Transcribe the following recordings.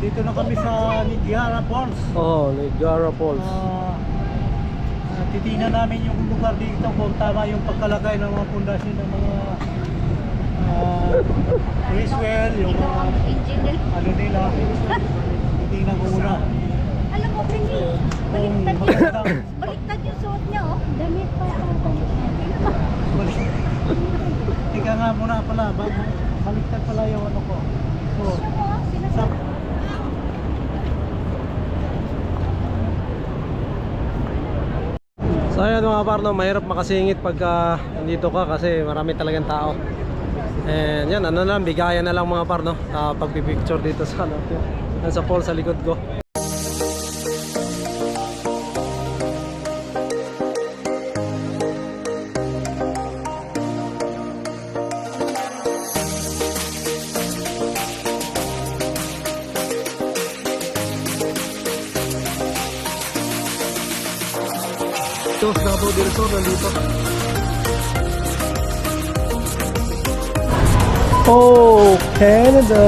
Dito na kami sa Niagara Falls. Niagara Falls. Titingnan namin yung lugar dito kung tama yung pagkalagay ng mga pundasyon ng mga race well, yung mga ano nila. Titingnan ko muna. Alam mo, Pili, baliktad yung suot niya, oh. Damit pa Tika nga muna pala, baliktad pala yung ano ko. So, So ayan mga parno, mahirap makasingit pagka nandito ka kasi marami talagang tao. And yan, ano lang, bigayan na lang mga parno, pagpipicture dito sa ano, sa falls sa likod ko. Ito, Davao del Sur nandito. Oh, Canada!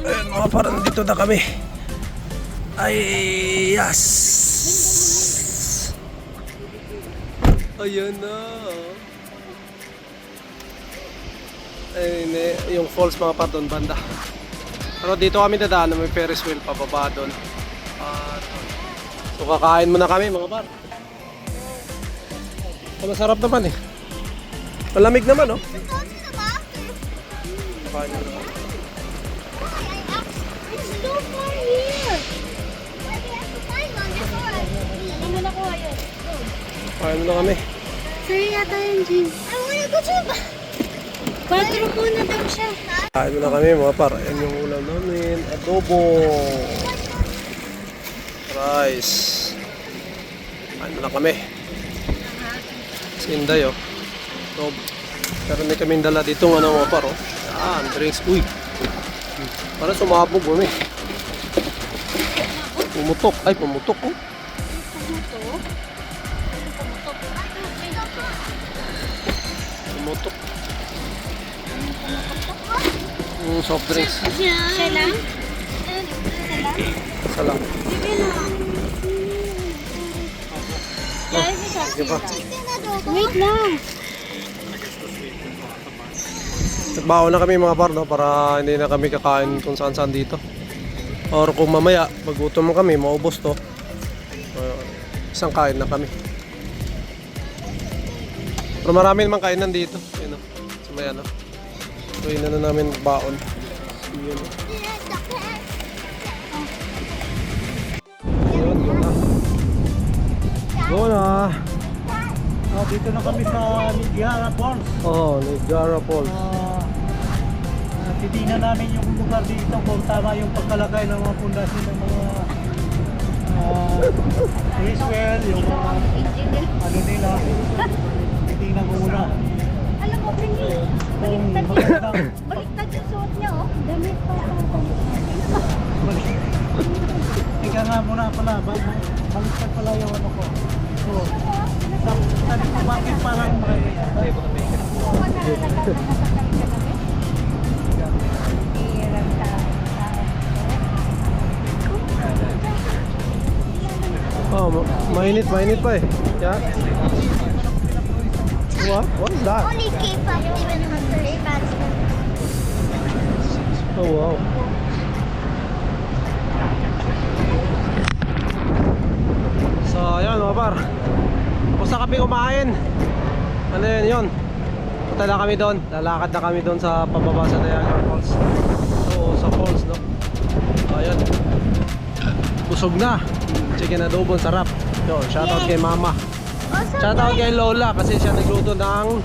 Ayan mga parang dito na kami. Ay, yes! Ayan na. Ayun yung falls mga par doon banda. Pero dito kami dadaan, may Ferris wheel pababa doon. So kakain muna kami mga par. Masarap naman eh. Malamig naman oh. Kakain muna kami. Kain muna kami. Sorry yata yung jeans. I wanna go to the... 4 po na daw siya. Kain muna kami mga par. Ayan yung ulam namin. Adobo. Rice. Kain muna kami. Sinday oh. Adobo. Pero may kaming dala dito ano mga par oh. Drinks. Uy. Para sumabog kami. Pumutok. Ay pumutok oh. Pumutok. Soft drinks. Siya lang? Isa lang. Sige pa. Wait lang. Nagbaon na kami mga par no, para hindi na kami kakain kung saan saan dito. Or kung mamaya magutom kami, maubos to. Isang kain na kami. Pero marami namang kainan dito. Yun o. So may ano. So yun na namin baon. Yun o. Yun na. Go na. dito na kami sa Niagara Falls. Niagara Falls. Titingnan namin yung lugar dito kung tama yung pagkalagay ng mga pundasyon ng mga race well, yung mga ano nila. Titingnan ko muna. Alam mo, Pili, baliktad yung suot niya, oh. Damit pa. Tika nga muna muna pala, baliktad pala yung ano ko. So, sabi ko bakit parang Oh, mainit pa eh. Yeah. What is that? Only keep up even hunter advancement. Oh wow. So ayun mga par, kung sa kami kumain, ano yun, punta na kami doon, lalakad na kami doon sa pababa sa Niagara Falls. So sa falls no. So ayun, busog na, chicken adobo, sarap. Yo, shoutout kay mama, Also, shoutout kay Lola kasi siya nagluto ng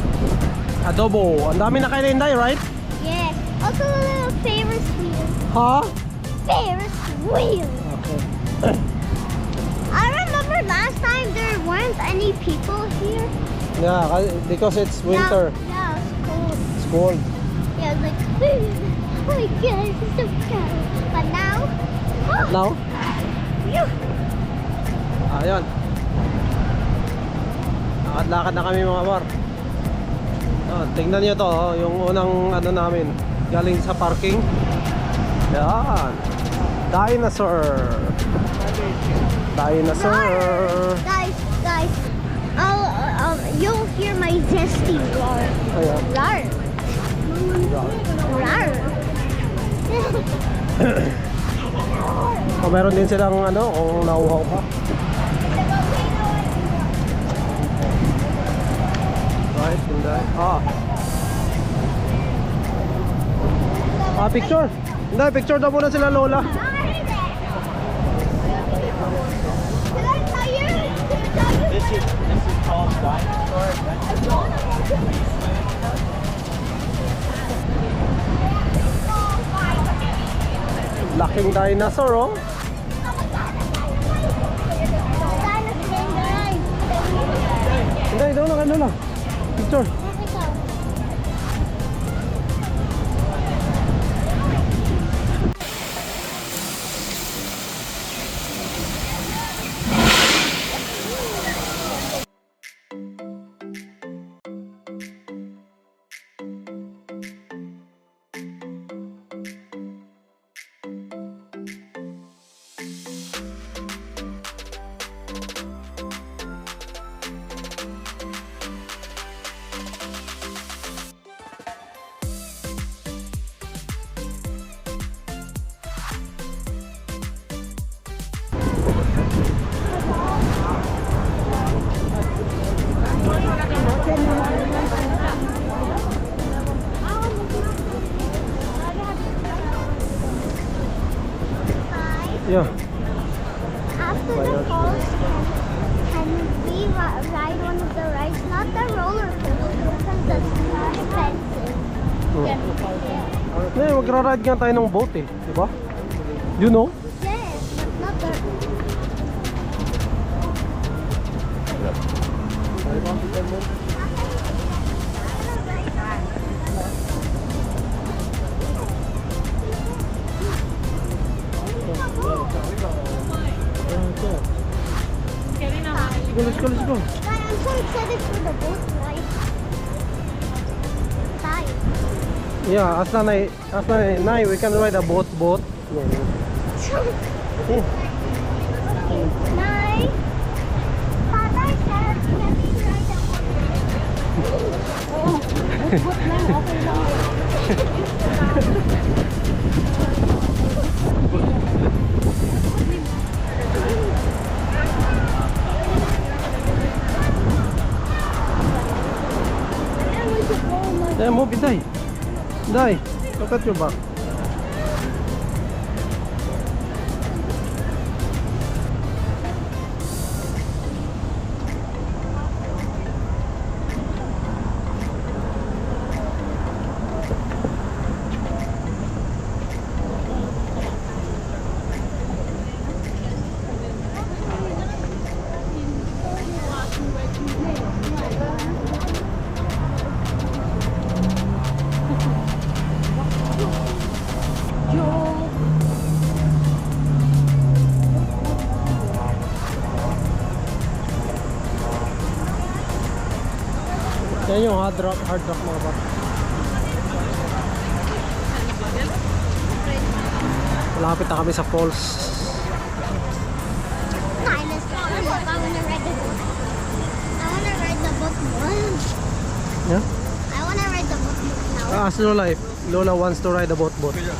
adobo. Ang dami na kayo na Inday, right? yes. Also, a little Ferris wheel. Ha? Ferris wheel. Okay. I remember last time there weren't any people here. Yeah, because it's winter. Yeah, it's cold. It's cold. Yeah, like, oh my god, it's so cold. But now, oh, Now? phew. Ayun. Lakad-lakad na kami mga par. Oh, tingnan niyo to, oh, yung unang ano namin, galing sa parking. Yan. Dinosaur. Guys, you'll hear my zesty roar. Ayan. Rar. Oh, meron din silang ano, kung nauhaw ka. Right, hindi. Picture. Hindi, picture daw muna sila Lola. Did I tell you? This is called dinosaur. Laking dinosaur, oh. Hindi, daw lang, ano lang. Picture. Yeah. After the falls, can we ride one of the rides? Not the roller coaster because that's expensive. Eh, magra-ride nga tayo ng boat eh, di ba? You know? Yes, but not the. Let's go. Guys, I'm so excited for the boat ride. Tired. Yeah, as nanay, we can ride a boat. Yeah. Nine. Father said, can we ride a Yeah, move it, Die. Look at your back. Yan yung hard rock mga par. Malapit na kami sa falls. I wanna ride the boat more. Yeah? I wanna ride the boat now. Ask Lola if Lola wants to ride a boat. Lola?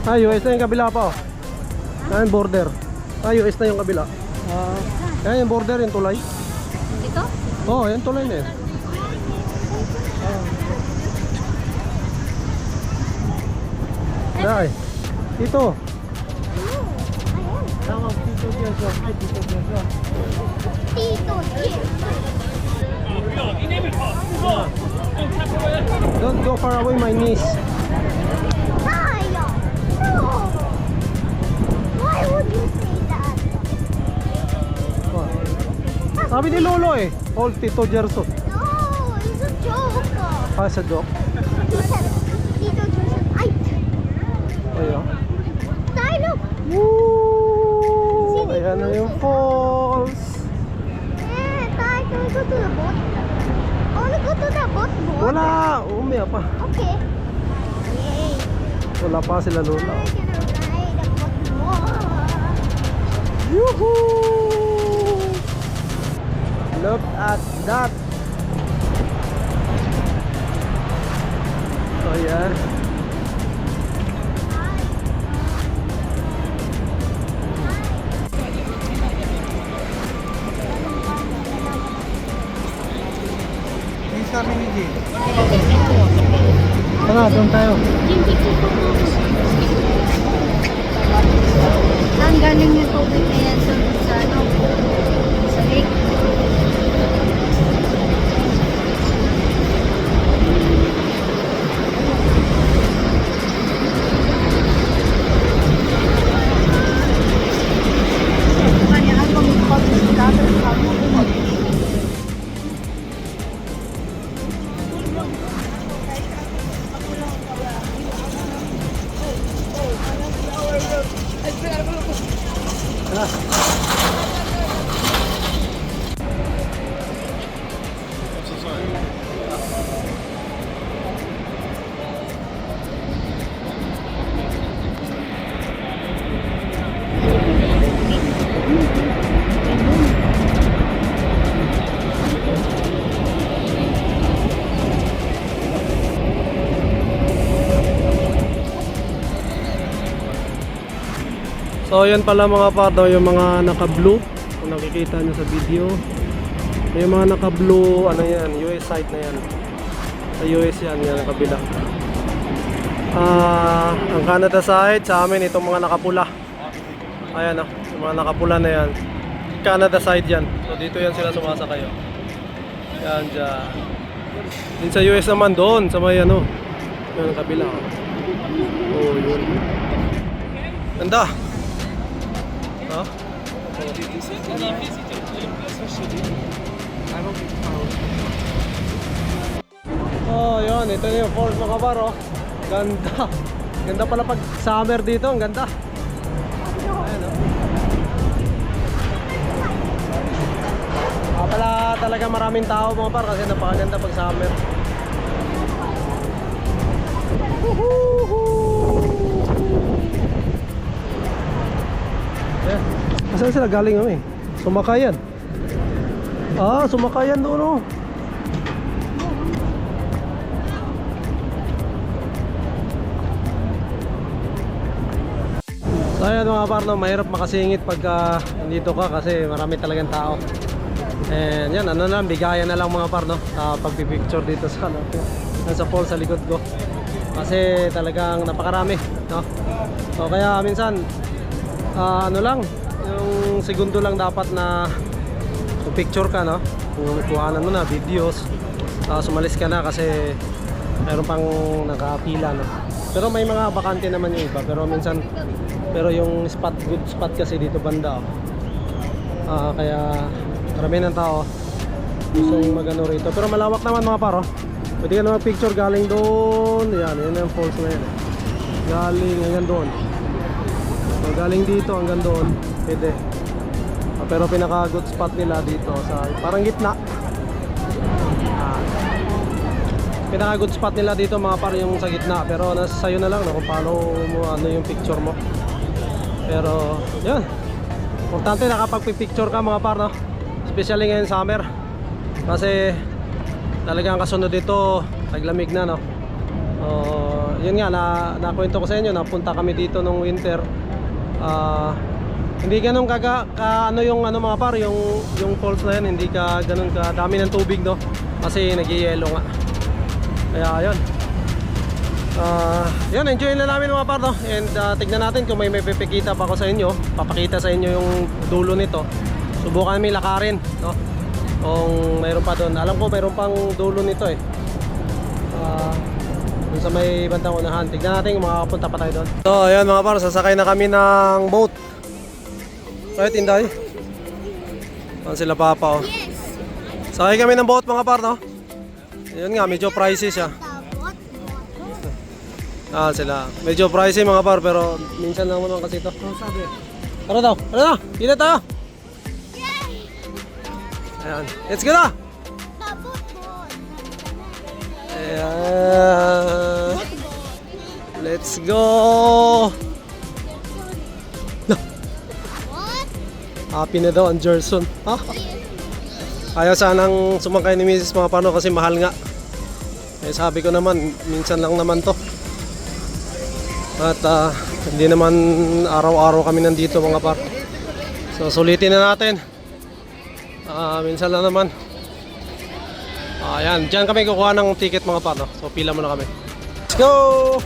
Ah, US na yung kabila pa oh. Ayan border. Ah, US na yung kabila. Ayan yung border, yung tulay. Ito? Oo, yan tulay na yun. Ay, ito. Tawag Tito Gerson. Ay, Tito Gerson. Tito, Don't go far away, my niece. Tayo! No! Why would you say that? Sabi ni Lolo eh, old Tito Gerson. No, it's a joke. Ah, sa joke. He said, Tito Gerson, ay! Ayun. Tayo! Woo! Ayan na yung falls. Eh, tayo, can we go to the boat? I wanna go to the boat more. Wala, umaya pa. Okay. Yay. Wala pa sila I'm Lola. gonna ride the boat more. Yoo-hoo! Look at that. Oh yeah. Yung sa amin ni Jay. Tara, doon tayo. Ang galing yung tubig na yan sa ano, sa lake. So yan pala mga pardo, yung mga naka-blue kung nakikita nyo sa video. Yung mga naka-blue, ano yan, US side na yan. Sa US yan, yan ang kabila. Ang Canada side, sa amin itong mga nakapula. Ayan o, yung mga nakapula na yan. Canada side yan. So dito yan sila sumasakay. Yan dyan. Din sa US naman doon, sa may ano, yung kabila. Oh, yun. Ganda. Ha? Oh, yun. Ito na yung falls mga bar, oh. Ganda. Ganda pala pag summer dito. Ang ganda. Ayan, oh. Pala talaga maraming tao mga par kasi napakaganda pag summer. Saan sila galing kami? Sumakayan. Ah, sumakayan doon oh. So ayan mga parno, mahirap makasingit pagka nandito ka kasi marami talagang tao. And yan, ano lang, bigayan na lang mga parno pagpipicture dito sa ano, sa falls sa likod ko. Kasi talagang napakarami, no? So kaya minsan ano lang, yung segundo lang dapat na picture ka, no? Kung kuhanan mo na videos, umalis ka na kasi Meron pang nakapila, no? Pero may mga bakante naman yung iba. Pero minsan, pero yung spot, good spot kasi dito banda, oh. Kaya marami ng tao gustong magano rito. Pero malawak naman mga paro. Pwede ka na mag-picture galing doon. Yan yung falls na yan. Galing hanggang doon. So, galing dito hanggang doon. Pwede. Pero pinaka good spot nila dito sa parang gitna. Pinaka good spot nila dito mga par yung sa gitna. Pero nasa sayo na lang, no, kung paano mo ano yung picture mo. Pero yan, importante nakapag-picture ka mga par, no? Especially ngayon summer. Kasi talagang kasunod dito taglamig na, no? Yun nga, nakwento ko sa inyo, napunta kami dito nung winter. Hindi ganun ano yung ano mga par, yung falls na yan, hindi ka ganun ka dami ng tubig, no? Kasi nag-yelo nga. Kaya yun, yun, enjoy na namin mga par, no? And tignan natin kung may pipikita pa ako sa inyo, papakita sa inyo yung dulo nito. Subukan namin lakarin, no? Kung mayroon pa doon. Alam ko mayroon pang dulo nito eh. Dun sa may bandang unahan. Tignan natin kung makakapunta pa tayo doon. So ayan mga par, sasakay na kami ng boat. Right, Inday? Saan sila papa, oh? Sakay kami ng boat mga par, no? Yun nga, medyo pricey siya. Sila. Medyo pricey mga par, pero minsan lang naman kasi ito. Ano sabi? Tara daw, tara na! Pila tayo! Ayan, let's go na! Ayan. Let's go! Happy na daw ang Gerson. Ha? Ayaw sanang sumangkay ni Mrs. mga pano kasi mahal nga. Eh sabi ko naman, minsan lang naman to. At hindi naman araw-araw kami nandito mga par. So sulitin na natin. Minsan lang naman. Ayan, dyan kami kukuha ng ticket mga par, no? So pila muna kami. Let's go!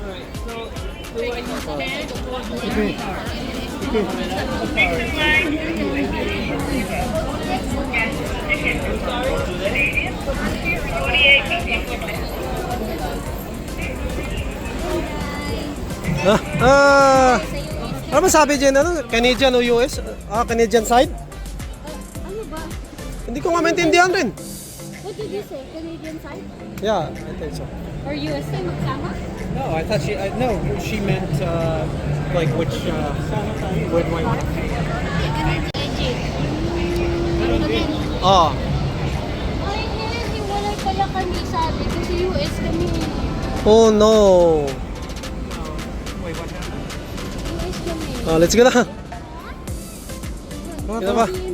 Ano ba sabi dyan? Ano? Canadian o US? Canadian side? Ano ba? Hindi ko nga maintindihan rin. What did you say? Canadian side? Yeah, I think so. Or USA magsama? No, I thought she meant like which where do I want to pay? Oh. Ay, hindi wala pala kami sabi kasi US kami. Oh no. Wait, what happened? US kami. Let's go na. Go, Kita ba? Si